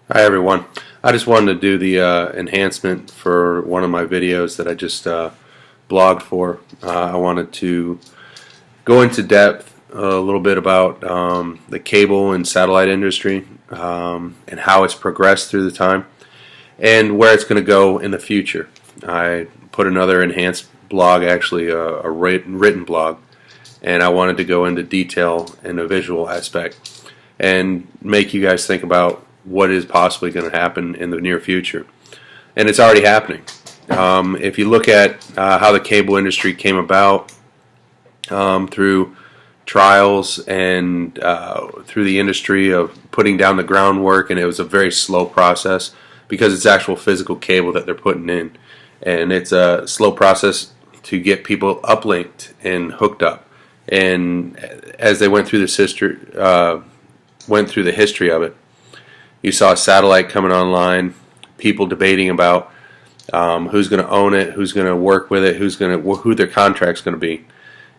Hi everyone. I just wanted to do the enhancement for one of my videos that I just blogged for. I wanted to go into depth a little bit about the cable and satellite industry and how it's progressed through the time and where it's going to go in the future. I put another enhanced blog, actually a written blog, and I wanted to go into detail in a visual aspect and make you guys think about what is possibly going to happen in the near future. And it's already happening. If you look at how the cable industry came about through trials and through the industry of putting down the groundwork, and it was a very slow process because it's actual physical cable that they're putting in. And it's a slow process to get people uplinked and hooked up. And as they went through this history, the history of it, you saw a satellite coming online, people debating about who's going to own it, who's going to work with it, who their contract's going to be.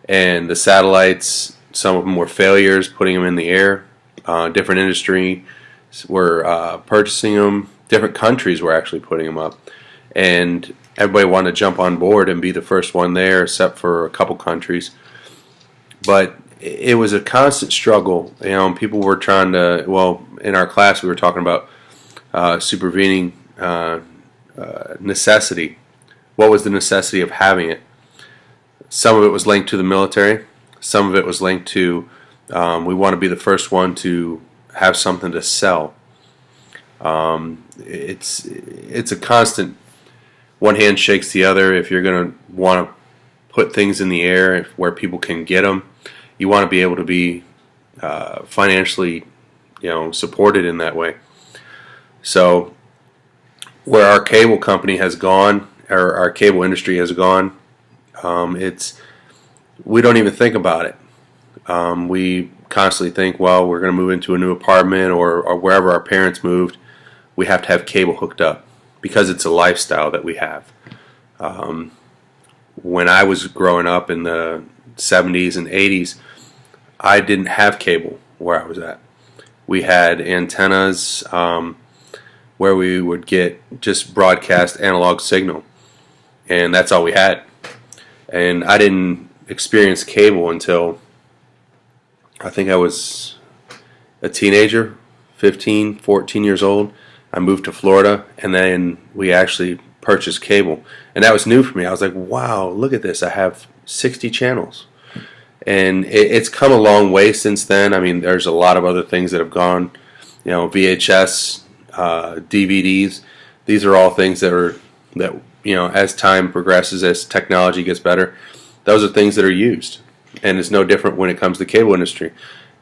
And the satellites, some of them were failures, putting them in the air. Different industry were purchasing them. Different countries were actually putting them up. And everybody wanted to jump on board and be the first one there, except for a couple countries. But it was a constant struggle. People were trying to, in our class we were talking about supervening necessity. What was the necessity of having it? Some of it was linked to the military. Some of it was linked to we want to be the first one to have something to sell. It's a constant, one hand shakes the other. If you're going to want to put things in the air where people can get them, you want to be able to be financially, supported in that way. So where our cable company has gone, or our cable industry has gone, we don't even think about it. We constantly think, we're going to move into a new apartment or wherever our parents moved, we have to have cable hooked up because it's a lifestyle that we have. When I was growing up in the 70s and 80s, I didn't have cable where I was at. We had antennas where we would get just broadcast analog signal, and that's all we had. And I didn't experience cable until I think I was a teenager, 15, 14 years old. I moved to Florida, and then we actually purchased cable. And that was new for me. I was like, wow, look at this. I have 60 channels. And it's come a long way since then. I mean, there's a lot of other things that have gone, VHS, DVDs. These are all things that as time progresses, as technology gets better, those are things that are used. And it's no different when it comes to the cable industry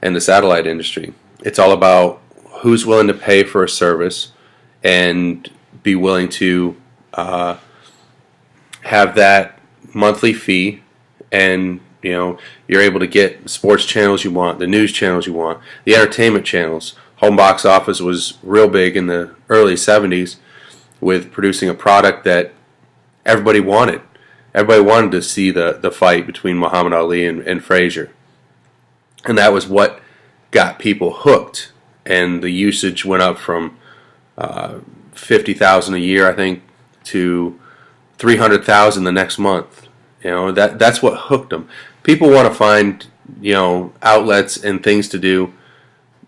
and the satellite industry. It's all about who's willing to pay for a service and be willing to have that monthly fee, and you're able to get sports channels you want, the news channels you want, the entertainment channels. Home box office was real big in the early 70s with producing a product that everybody wanted. Everybody wanted to see the fight between Muhammad Ali and Frazier. And that was what got people hooked. And the usage went up from 50,000 a year, I think, to 300,000 the next month. That's what hooked them. People want to find outlets and things to do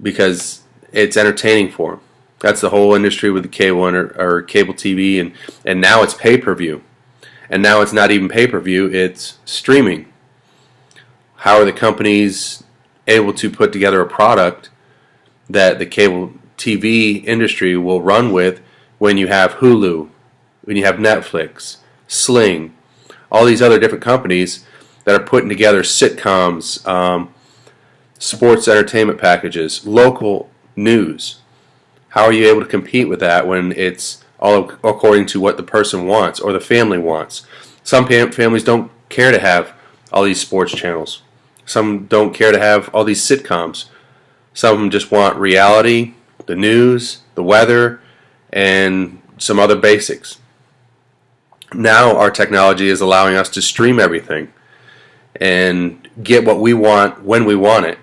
because it's entertaining for them. That's the whole industry with the cable or cable TV, and now it's pay-per-view. And now it's not even pay-per-view, it's streaming. How are the companies able to put together a product that the cable TV industry will run with when you have Hulu, when you have Netflix, Sling, all these other different companies that are putting together sitcoms, sports entertainment packages, local news? How are you able to compete with that when it's all according to what the person wants or the family wants? Some families don't care to have all these sports channels. Some don't care to have all these sitcoms. Some of them just want reality, the news, the weather, and some other basics. Now our technology is allowing us to stream everything and get what we want when we want it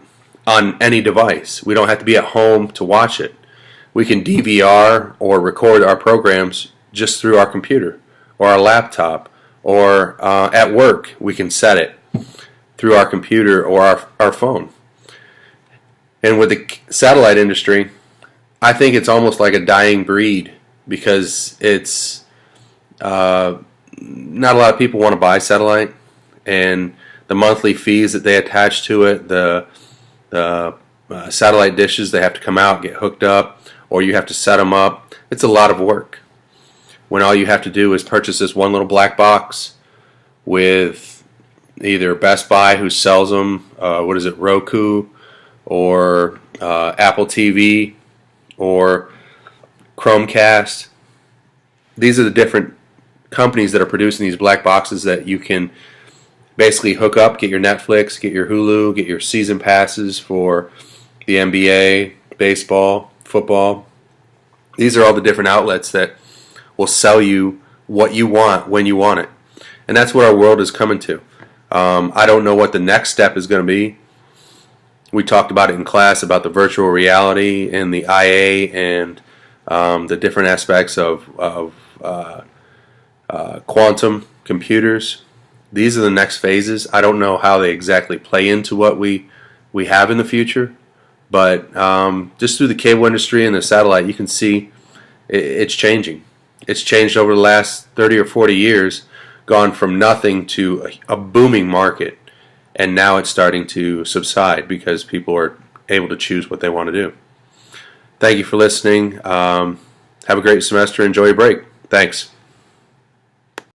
on any device. We don't have to be at home to watch it. we can DVR or record our programs just through our computer or our laptop, or at work we can set it through our computer or our phone. And with the satellite industry, I think it's almost like a dying breed, because it's not a lot of people want to buy satellite, and the monthly fees that they attach to it, the satellite dishes, they have to come out, get hooked up, or you have to set them up. It's a lot of work, when all you have to do is purchase this one little black box with either Best Buy, who sells them, Roku, or Apple TV, or Chromecast. These are the different companies that are producing these black boxes that you can basically hook up, get your Netflix, get your Hulu, get your season passes for the NBA, baseball, football. These are all the different outlets that will sell you what you want when you want it. And that's what our world is coming to. I don't know what the next step is going to be. We talked about it in class, about the virtual reality and the IA, and the different aspects of quantum computers. These are the next phases. I don't know how they exactly play into what we have in the future, but just through the cable industry and the satellite, you can see it's changing. It's changed over the last 30 or 40 years, gone from nothing to a booming market, and now it's starting to subside because people are able to choose what they want to do. Thank you for listening. Have a great semester. Enjoy your break. Thanks.